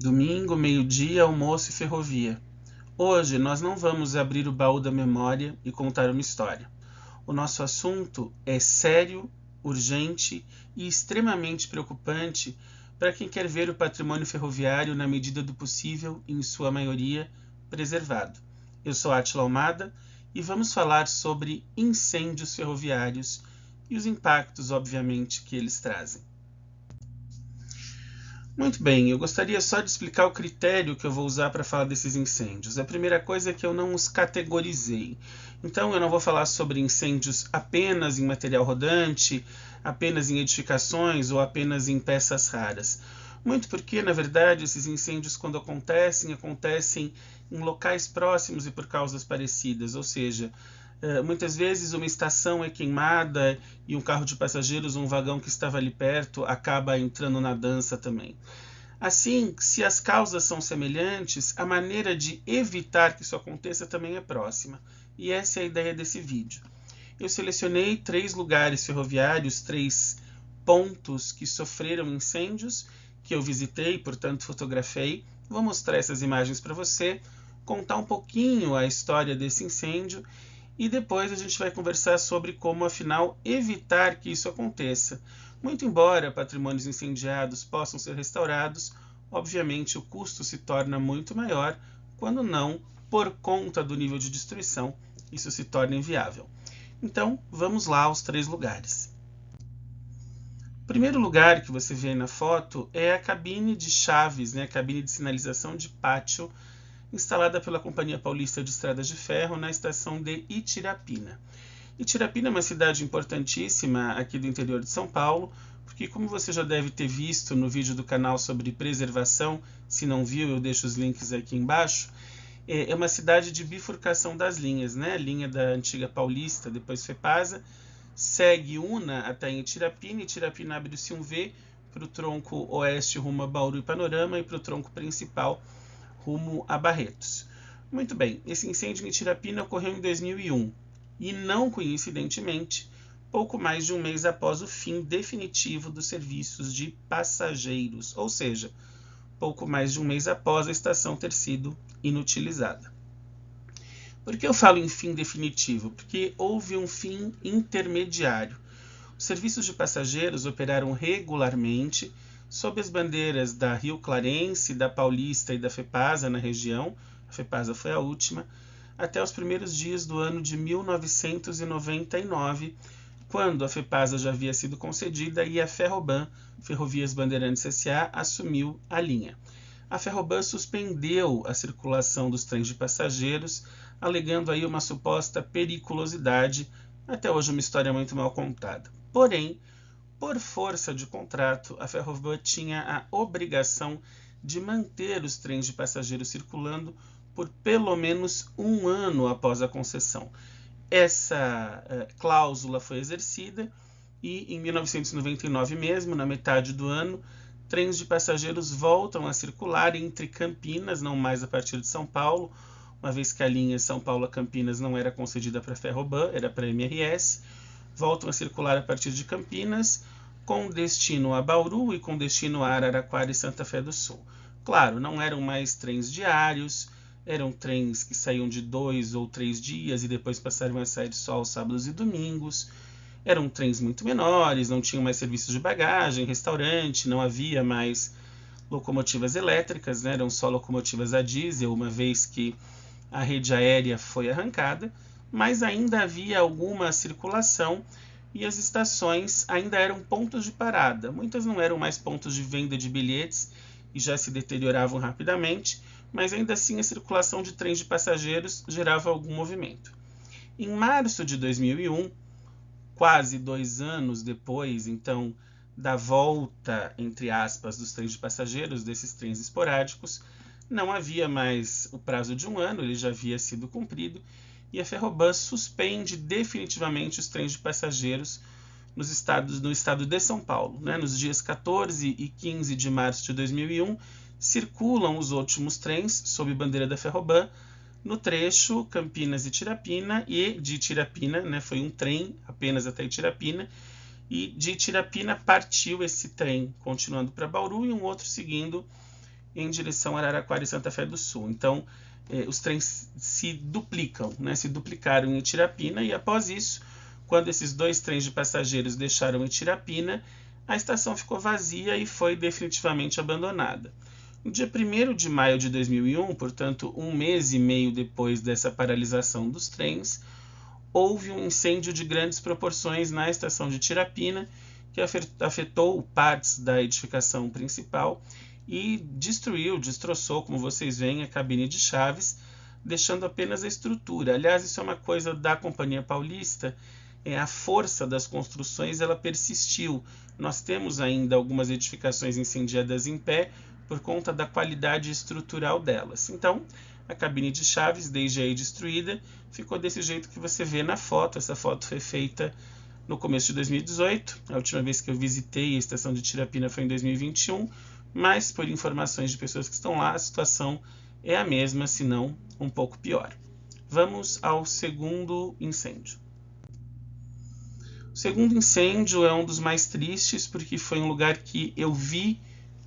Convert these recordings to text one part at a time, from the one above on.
Domingo, meio-dia, almoço e ferrovia. Hoje nós não vamos abrir o baú da memória e contar uma história. O nosso assunto é sério, urgente e extremamente preocupante para quem quer ver o patrimônio ferroviário, na medida do possível e em sua maioria, preservado. Eu sou Átila Almada e vamos falar sobre incêndios ferroviários e os impactos, obviamente, que eles trazem. Muito bem, eu gostaria só de explicar o critério que eu vou usar para falar desses incêndios. A primeira coisa é que eu não os categorizei. Então eu não vou falar sobre incêndios apenas em material rodante, apenas em edificações ou apenas em peças raras. Muito porque, na verdade, esses incêndios, quando acontecem em locais próximos e por causas parecidas, ou seja, muitas vezes uma estação é queimada e um carro de passageiros, um vagão que estava ali perto, acaba entrando na dança também. Assim, se as causas são semelhantes, a maneira de evitar que isso aconteça também é próxima. E essa é a ideia desse vídeo. Eu selecionei 3 lugares ferroviários, 3 pontos que sofreram incêndios, que eu visitei, portanto fotografei. Vou mostrar essas imagens para você, contar um pouquinho a história desse incêndio e depois a gente vai conversar sobre como, afinal, evitar que isso aconteça. Muito embora patrimônios incendiados possam ser restaurados, obviamente o custo se torna muito maior, quando não, por conta do nível de destruição, isso se torna inviável. Então, vamos lá aos 3 lugares. O primeiro lugar que você vê aí na foto é a cabine de chaves, a cabine de sinalização de pátio, instalada pela Companhia Paulista de Estradas de Ferro na estação de Itirapina. Itirapina é uma cidade importantíssima aqui do interior de São Paulo, porque, como você já deve ter visto no vídeo do canal sobre preservação, se não viu, eu deixo os links aqui embaixo, é uma cidade de bifurcação das linhas, A linha da antiga Paulista, depois Fepasa, segue Una até em Itirapina, Itirapina abre-se um V para o tronco oeste rumo a Bauru e Panorama e para o tronco principal rumo a Barretos. Muito bem, esse incêndio em Itirapina ocorreu em 2001 e, não coincidentemente, pouco mais de um mês após o fim definitivo dos serviços de passageiros, ou seja, pouco mais de um mês após a estação ter sido inutilizada. Por que eu falo em fim definitivo? Porque houve um fim intermediário. Os serviços de passageiros operaram regularmente sob as bandeiras da Rio Clarense, da Paulista e da Fepasa na região, a Fepasa foi a última, até os primeiros dias do ano de 1999, quando a Fepasa já havia sido concedida e a Ferroban, Ferrovias Bandeirantes S.A., assumiu a linha. A Ferroban suspendeu a circulação dos trens de passageiros, alegando aí uma suposta periculosidade, até hoje uma história muito mal contada. Porém, por força de contrato, a Ferroban tinha a obrigação de manter os trens de passageiros circulando por pelo menos um ano após a concessão. Essa cláusula foi exercida e, em 1999 mesmo, na metade do ano, trens de passageiros voltam a circular entre Campinas, não mais a partir de São Paulo, uma vez que a linha São Paulo a Campinas não era concedida para a Ferroban, era para a MRS, voltam a circular a partir de Campinas, com destino a Bauru e com destino a Araraquara e Santa Fé do Sul. Claro, não eram mais trens diários, eram trens que saíam de 2 ou 3 dias e depois passaram a sair só aos sábados e domingos. Eram trens muito menores, não tinham mais serviços de bagagem, restaurante, não havia mais locomotivas elétricas, eram só locomotivas a diesel, uma vez que a rede aérea foi arrancada, mas ainda havia alguma circulação e as estações ainda eram pontos de parada. Muitas não eram mais pontos de venda de bilhetes e já se deterioravam rapidamente, mas ainda assim a circulação de trens de passageiros gerava algum movimento. Em março de 2001, quase 2 anos depois, então, da volta, entre aspas, dos trens de passageiros, desses trens esporádicos, não havia mais o prazo de um ano, ele já havia sido cumprido, e a Ferroban suspende definitivamente os trens de passageiros no estado de São Paulo. Nos dias 14 e 15 de março de 2001, circulam os últimos trens sob bandeira da Ferroban no trecho Campinas e Itirapina, e de Itirapina, foi um trem apenas até Itirapina, e de Itirapina partiu esse trem continuando para Bauru e um outro seguindo em direção a Araraquara e Santa Fé do Sul. Então, os trens se duplicam, né? Se duplicaram em Itirapina, e após isso, quando esses 2 trens de passageiros deixaram Itirapina, a estação ficou vazia e foi definitivamente abandonada. No dia 1º de maio de 2001, portanto 1 mês e meio depois dessa paralisação dos trens, houve um incêndio de grandes proporções na estação de Tirapina, que afetou partes da edificação principal e destroçou, como vocês veem, a cabine de chaves, deixando apenas a estrutura. Aliás, isso é uma coisa da Companhia Paulista, a força das construções ela persistiu. Nós temos ainda algumas edificações incendiadas em pé por conta da qualidade estrutural delas. Então, a cabine de chaves, desde aí destruída, ficou desse jeito que você vê na foto. Essa foto foi feita no começo de 2018. A última vez que eu visitei a estação de Tirapina foi em 2021, mas por informações de pessoas que estão lá, a situação é a mesma, se não um pouco pior. Vamos ao segundo incêndio. O segundo incêndio é um dos mais tristes, porque foi um lugar que eu vi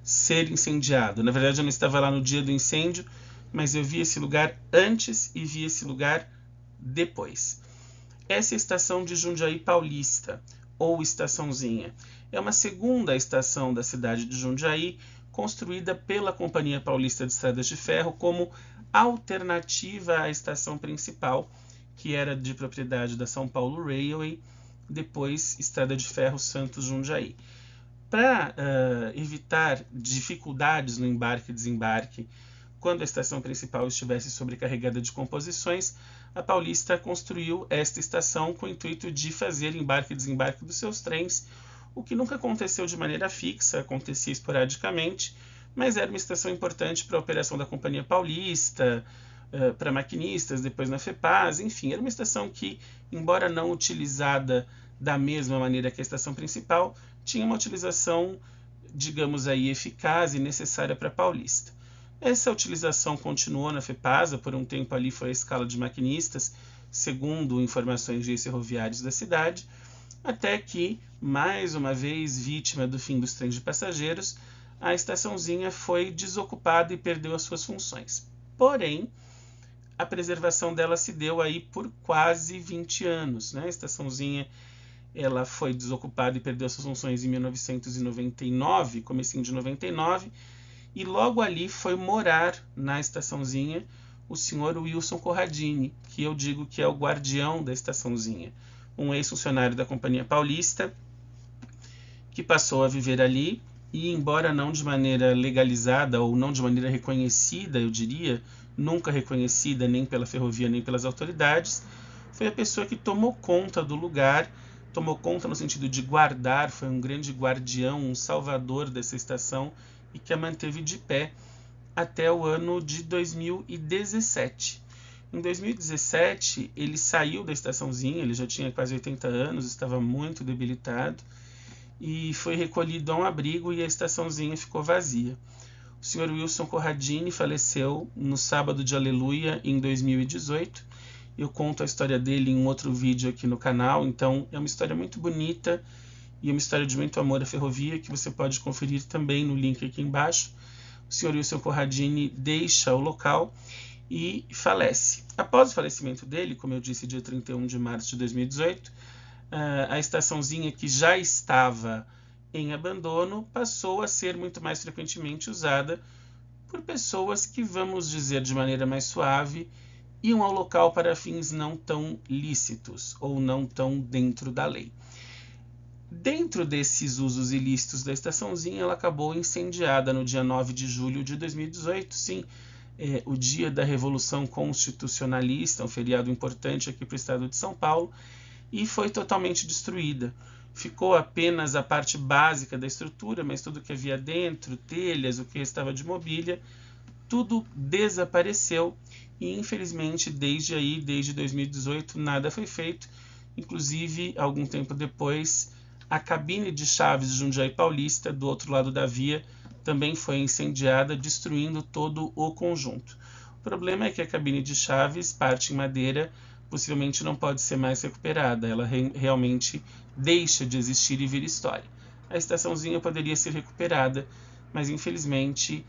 ser incendiado. Na verdade, eu não estava lá no dia do incêndio, mas eu vi esse lugar antes e vi esse lugar depois. Essa é a estação de Jundiaí Paulista, ou Estaçãozinha. É uma segunda estação da cidade de Jundiaí, construída pela Companhia Paulista de Estradas de Ferro como alternativa à estação principal, que era de propriedade da São Paulo Railway, depois Estrada de Ferro Santos-Jundiaí. Para evitar dificuldades no embarque e desembarque, quando a estação principal estivesse sobrecarregada de composições, a Paulista construiu esta estação com o intuito de fazer embarque e desembarque dos seus trens, o que nunca aconteceu de maneira fixa, acontecia esporadicamente, mas era uma estação importante para a operação da Companhia Paulista, para maquinistas, depois na FEPAS, enfim, era uma estação que, embora não utilizada da mesma maneira que a estação principal, tinha uma utilização, digamos aí, eficaz e necessária para a Paulista. Essa utilização continuou na FEPASA, por um tempo ali foi a escala de maquinistas, segundo informações de ferroviários da cidade, até que, mais uma vez vítima do fim dos trens de passageiros, a estaçãozinha foi desocupada e perdeu as suas funções. Porém, a preservação dela se deu aí por quase 20 anos. Né? A estaçãozinha ela foi desocupada e perdeu suas funções em 1999, comecinho de 99, e logo ali foi morar na estaçãozinha o senhor Wilson Corradini, que eu digo que é o guardião da estaçãozinha, um ex-funcionário da Companhia Paulista, que passou a viver ali, e embora não de maneira legalizada ou não de maneira reconhecida, eu diria, nunca reconhecida nem pela ferrovia nem pelas autoridades, foi a pessoa que tomou conta do lugar, tomou conta no sentido de guardar, foi um grande guardião, um salvador dessa estação e que a manteve de pé até o ano de 2017. Em 2017, ele saiu da estaçãozinha, ele já tinha quase 80 anos, estava muito debilitado, e foi recolhido a um abrigo e a estaçãozinha ficou vazia. O Sr. Wilson Corradini faleceu no sábado de Aleluia em 2018. Eu conto a história dele em um outro vídeo aqui no canal, então é uma história muito bonita e uma história de muito amor à ferrovia que você pode conferir também no link aqui embaixo. O Sr. Wilson Corradini deixa o local e falece. Após o falecimento dele, como eu disse, dia 31 de março de 2018, a estaçãozinha que já estava em abandono passou a ser muito mais frequentemente usada por pessoas que, vamos dizer de maneira mais suave, iam ao local para fins não tão lícitos ou não tão dentro da lei. Dentro desses usos ilícitos da estaçãozinha, ela acabou incendiada no dia 9 de julho de 2018, sim, o dia da Revolução Constitucionalista, um feriado importante aqui para o estado de São Paulo, e foi totalmente destruída. Ficou apenas a parte básica da estrutura, mas tudo que havia dentro, telhas, o que restava de mobília, tudo desapareceu e infelizmente desde 2018 nada foi feito. Inclusive, algum tempo depois, a cabine de chaves de Jundiaí Paulista, do outro lado da via, também foi incendiada, destruindo todo o conjunto. O problema é que a cabine de chaves, parte em madeira, possivelmente não pode ser mais recuperada, ela realmente deixa de existir e vira história. A estaçãozinha poderia ser recuperada, mas infelizmente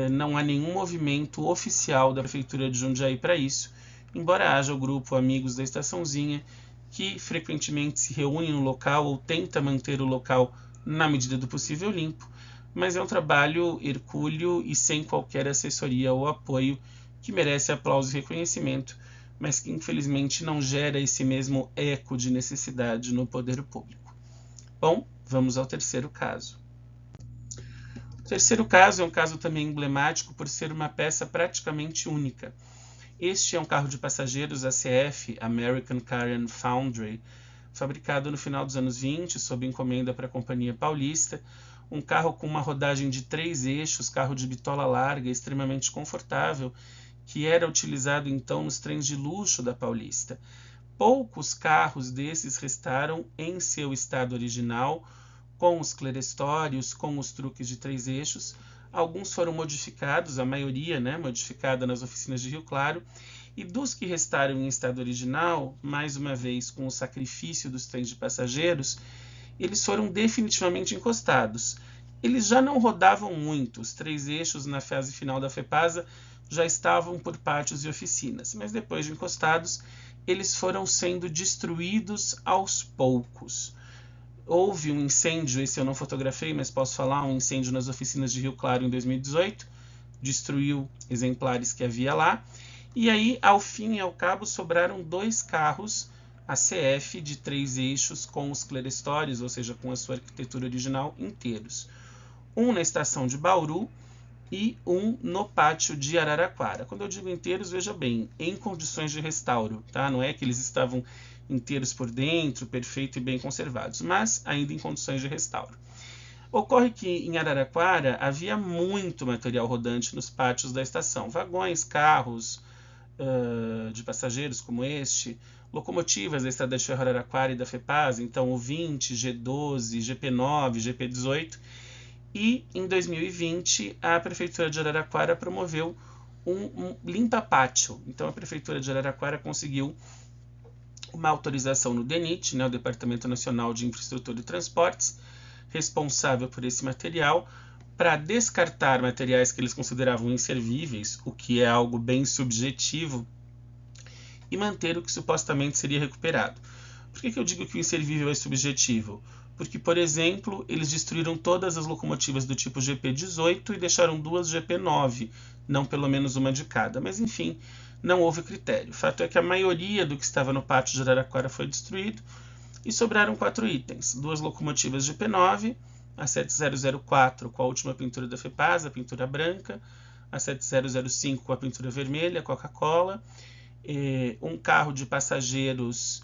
não há nenhum movimento oficial da Prefeitura de Jundiaí para isso, embora haja o grupo Amigos da Estaçãozinha, que frequentemente se reúne no local ou tenta manter o local na medida do possível limpo, mas é um trabalho hercúleo e sem qualquer assessoria ou apoio, que merece aplauso e reconhecimento, mas que infelizmente não gera esse mesmo eco de necessidade no poder público. Bom, vamos ao terceiro caso. O terceiro caso é um caso também emblemático por ser uma peça praticamente única. Este é um carro de passageiros ACF, American Car and Foundry, fabricado no final dos anos 20, sob encomenda para a Companhia Paulista, um carro com uma rodagem de 3 eixos, carro de bitola larga, extremamente confortável, que era utilizado então nos trens de luxo da Paulista. Poucos carros desses restaram em seu estado original, com os clerestórios, com os truques de 3 eixos. Alguns foram modificados, a maioria modificada nas oficinas de Rio Claro, e dos que restaram em estado original, mais uma vez com o sacrifício dos trens de passageiros, eles foram definitivamente encostados. Eles já não rodavam muito, os 3 eixos na fase final da FEPASA já estavam por pátios e oficinas, mas depois de encostados, eles foram sendo destruídos aos poucos. Houve um incêndio, esse eu não fotografei, mas posso falar, um incêndio nas oficinas de Rio Claro em 2018, destruiu exemplares que havia lá, e aí, ao fim e ao cabo, sobraram 2 carros ACF de 3 eixos com os clerestórios, ou seja, com a sua arquitetura original, inteiros. Um na estação de Bauru e um no pátio de Araraquara. Quando eu digo inteiros, veja bem, em condições de restauro, tá? Não é que eles estavam inteiros por dentro, perfeito e bem conservados, mas ainda em condições de restauro. Ocorre que em Araraquara havia muito material rodante nos pátios da estação, vagões, carros de passageiros como este, locomotivas da Estrada de Ferro Araraquara e da FEPASA, então o 20, G12, GP9, GP18, e em 2020 a Prefeitura de Araraquara promoveu um limpa-pátio. Então a Prefeitura de Araraquara conseguiu uma autorização no DENIT, o Departamento Nacional de Infraestrutura e Transportes, responsável por esse material, para descartar materiais que eles consideravam inservíveis, o que é algo bem subjetivo, e manter o que supostamente seria recuperado. Por que eu digo que o inservível é subjetivo? Porque, por exemplo, eles destruíram todas as locomotivas do tipo GP18 e deixaram 2 GP9, não pelo menos uma de cada. Mas, enfim, não houve critério. O fato é que a maioria do que estava no pátio de Araraquara foi destruído e sobraram 4 itens. 2 locomotivas GP9, a 7004 com a última pintura da FEPASA, a pintura branca, a 7005 com a pintura vermelha, Coca-Cola, um carro de passageiros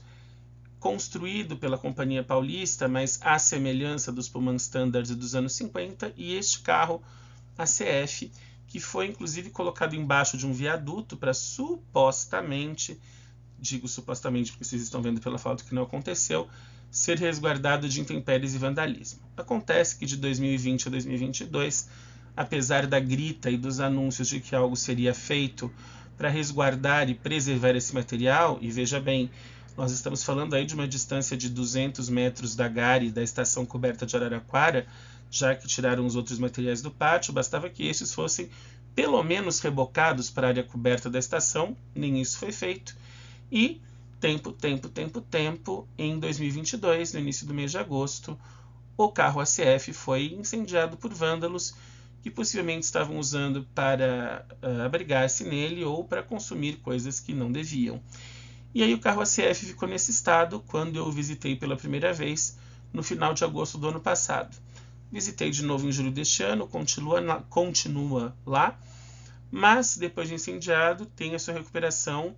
construído pela Companhia Paulista, mas à semelhança dos Pullman Standards dos anos 50, e este carro ACF, que foi inclusive colocado embaixo de um viaduto para supostamente, digo supostamente porque vocês estão vendo pela foto que não aconteceu, ser resguardado de intempéries e vandalismo. Acontece que de 2020 a 2022, apesar da grita e dos anúncios de que algo seria feito para resguardar e preservar esse material, e veja bem, nós estamos falando aí de uma distância de 200 metros da GARI, da estação coberta de Araraquara, já que tiraram os outros materiais do pátio, bastava que estes fossem pelo menos rebocados para a área coberta da estação, nem isso foi feito, e tempo, em 2022, no início do mês de agosto, o carro ACF foi incendiado por vândalos que possivelmente estavam usando para abrigar-se nele ou para consumir coisas que não deviam. E aí o carro ACF ficou nesse estado quando eu o visitei pela primeira vez, no final de agosto do ano passado. Visitei de novo em julho deste ano, continua lá, mas depois de incendiado tem a sua recuperação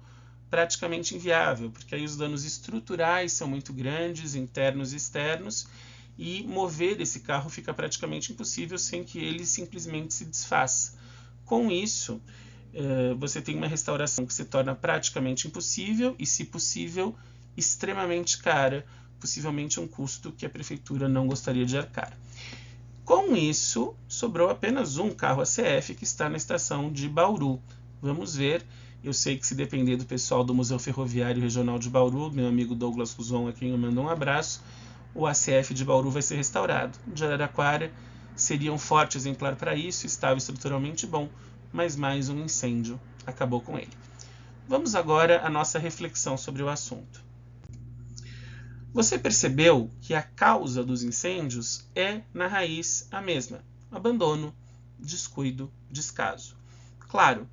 praticamente inviável, porque aí os danos estruturais são muito grandes, internos e externos, e mover esse carro fica praticamente impossível sem que ele simplesmente se desfaça. Com isso, você tem uma restauração que se torna praticamente impossível e, se possível, extremamente cara, possivelmente um custo que a prefeitura não gostaria de arcar. Com isso, sobrou apenas um carro ACF que está na estação de Bauru. Vamos ver. Eu sei que se depender do pessoal do Museu Ferroviário Regional de Bauru, meu amigo Douglas Cuzon, a quem eu mando um abraço, o ACF de Bauru vai ser restaurado. De Araraquara, seria um forte exemplar para isso, estava estruturalmente bom, mas mais um incêndio acabou com ele. Vamos agora à nossa reflexão sobre o assunto. Você percebeu que a causa dos incêndios é, na raiz, a mesma: abandono, descuido, descaso. Claro,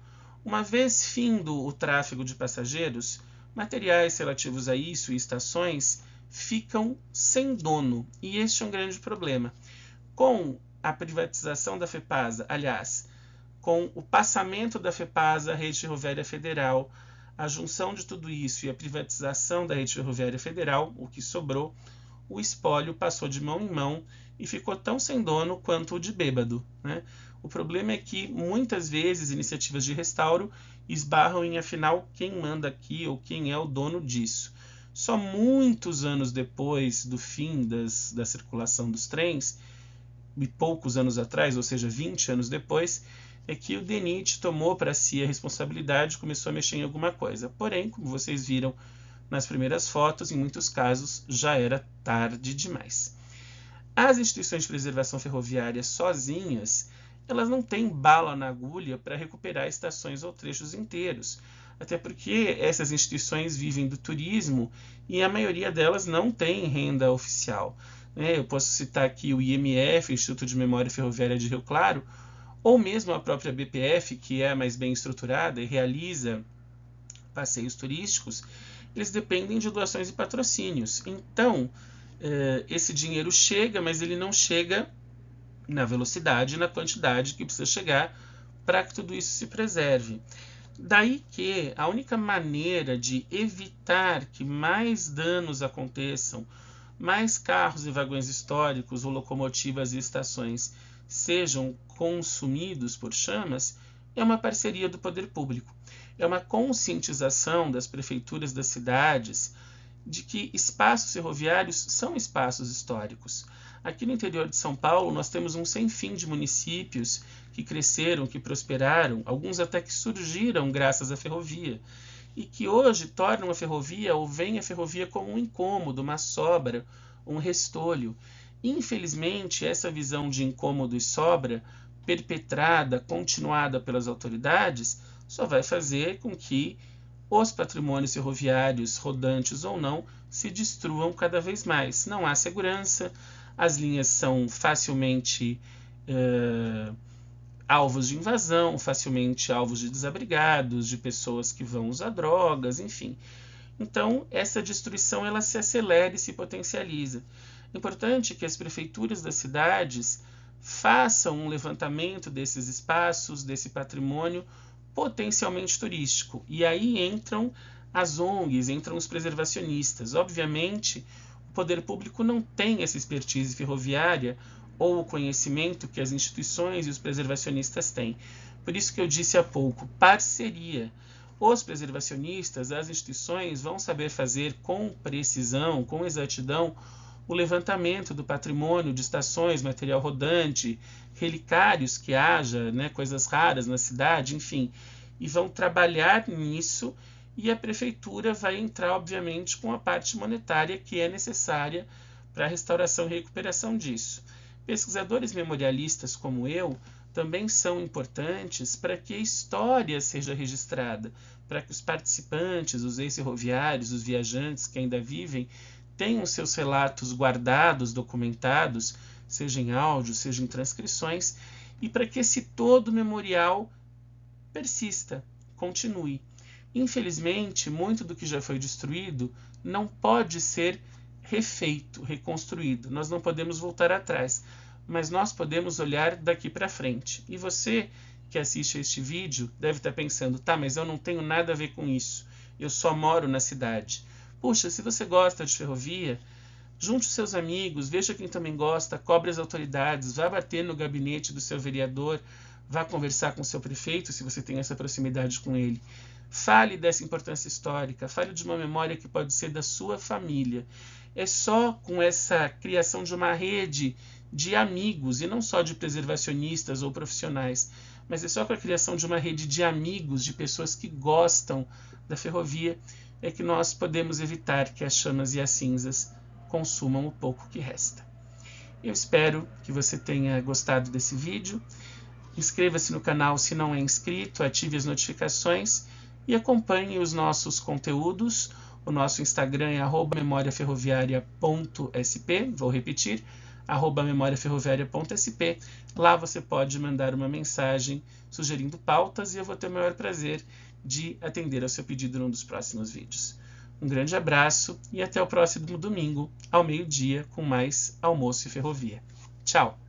uma vez findo o tráfego de passageiros, materiais relativos a isso e estações ficam sem dono, e este é um grande problema. Com a privatização da FEPASA, aliás, com o passamento da FEPASA à Rede Ferroviária Federal, a junção de tudo isso e a privatização da Rede Ferroviária Federal, o que sobrou, o espólio passou de mão em mão e ficou tão sem dono quanto o de bêbado, né? O problema é que muitas vezes iniciativas de restauro esbarram em, afinal, quem manda aqui ou quem é o dono disso. Só muitos anos depois do fim da circulação dos trens, e poucos anos atrás, ou seja, 20 anos depois, é que o DENIT tomou para si a responsabilidade e começou a mexer em alguma coisa. Porém, como vocês viram nas primeiras fotos, em muitos casos já era tarde demais. As instituições de preservação ferroviária sozinhas, elas não têm bala na agulha para recuperar estações ou trechos inteiros. Até porque essas instituições vivem do turismo e a maioria delas não tem renda oficial. Eu posso citar aqui o IMF, Instituto de Memória Ferroviária de Rio Claro, ou mesmo a própria BPF, que é mais bem estruturada e realiza passeios turísticos. Eles dependem de doações e patrocínios. Então, esse dinheiro chega, mas ele não chega na velocidade e na quantidade que precisa chegar para que tudo isso se preserve. Daí que a única maneira de evitar que mais danos aconteçam, mais carros e vagões históricos ou locomotivas e estações sejam consumidos por chamas, é uma parceria do poder público. É uma conscientização das prefeituras das cidades de que espaços ferroviários são espaços históricos. Aqui no interior de São Paulo, nós temos um sem fim de municípios que cresceram, que prosperaram, alguns até que surgiram graças à ferrovia, e que hoje tornam a ferrovia ou veem a ferrovia como um incômodo, uma sobra, um restolho. Infelizmente, essa visão de incômodo e sobra, perpetrada, continuada pelas autoridades, só vai fazer com que os patrimônios ferroviários, rodantes ou não, se destruam cada vez mais. Não há segurança, as linhas são facilmente alvos de invasão, facilmente alvos de desabrigados, de pessoas que vão usar drogas, enfim. Então, essa destruição ela se acelera e se potencializa. É importante que as prefeituras das cidades façam um levantamento desses espaços, desse patrimônio potencialmente turístico. E aí entram as ONGs, entram os preservacionistas. Obviamente, o poder público não tem essa expertise ferroviária ou o conhecimento que as instituições e os preservacionistas têm. Por isso que eu disse há pouco, parceria. Os preservacionistas, as instituições vão saber fazer com precisão, com exatidão, o levantamento do patrimônio de estações, material rodante, relicários que haja, coisas raras na cidade, enfim, e vão trabalhar nisso, e a prefeitura vai entrar, obviamente, com a parte monetária que é necessária para a restauração e recuperação disso. Pesquisadores memorialistas como eu também são importantes para que a história seja registrada, para que os participantes, os ex-ferroviários, os viajantes que ainda vivem, tenham seus relatos guardados, documentados, seja em áudio, seja em transcrições, e para que esse todo memorial persista, continue. Infelizmente, muito do que já foi destruído não pode ser refeito, reconstruído. Nós não podemos voltar atrás, mas nós podemos olhar daqui para frente. E você que assiste a este vídeo deve estar pensando, tá, mas eu não tenho nada a ver com isso, eu só moro na cidade. Puxa, se você gosta de ferrovia, junte os seus amigos, veja quem também gosta, cobre as autoridades, vá bater no gabinete do seu vereador, vá conversar com o seu prefeito, se você tem essa proximidade com ele. Fale dessa importância histórica, fale de uma memória que pode ser da sua família. É só com essa criação de uma rede de amigos, e não só de preservacionistas ou profissionais, mas é só com a criação de uma rede de amigos, de pessoas que gostam da ferrovia, é que nós podemos evitar que as chamas e as cinzas consumam o pouco que resta. Eu espero que você tenha gostado desse vídeo. Inscreva-se no canal se não é inscrito, ative as notificações e acompanhe os nossos conteúdos. O nosso Instagram é @memoriaferroviaria.sp, vou repetir, @memoriaferroviaria.sp. Lá você pode mandar uma mensagem sugerindo pautas e eu vou ter o maior prazer de atender ao seu pedido num dos próximos vídeos. Um grande abraço e até o próximo domingo, ao meio-dia, com mais Almoço e Ferrovia. Tchau!